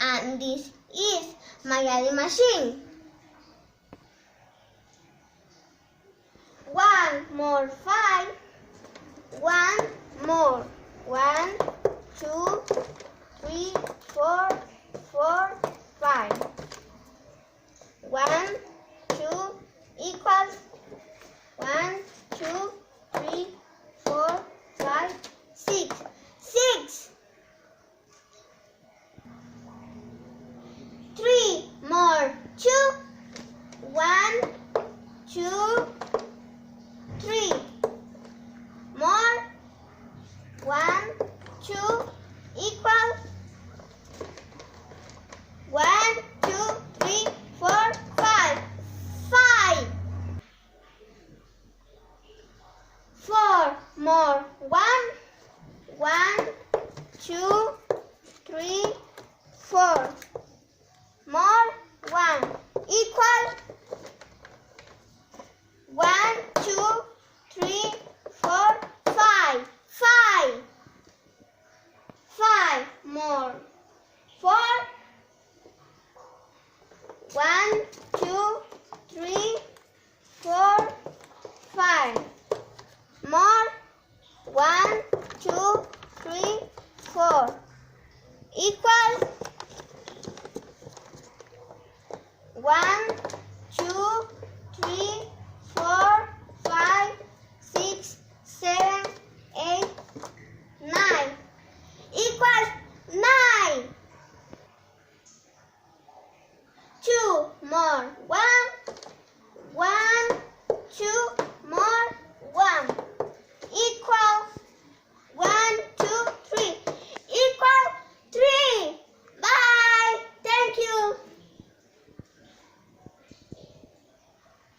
And this is my adding machine. 1 more 5. 1 more. 1, 2, 3, 4, 5. 1, 2 equals 1, 2, 3, 4, 5, 6. 6. 3 more 2. 1, 2, 3. More 1, 2 equals 1, 2, 3, 4, 5. 5. 4 more 1. 1, 2, 3, 4. More 1 equal 1, 2, 3, 4, 5. 5. 5 more 4. 1, 2, 3, 4, 5. More 1, 2, 3, 4 equals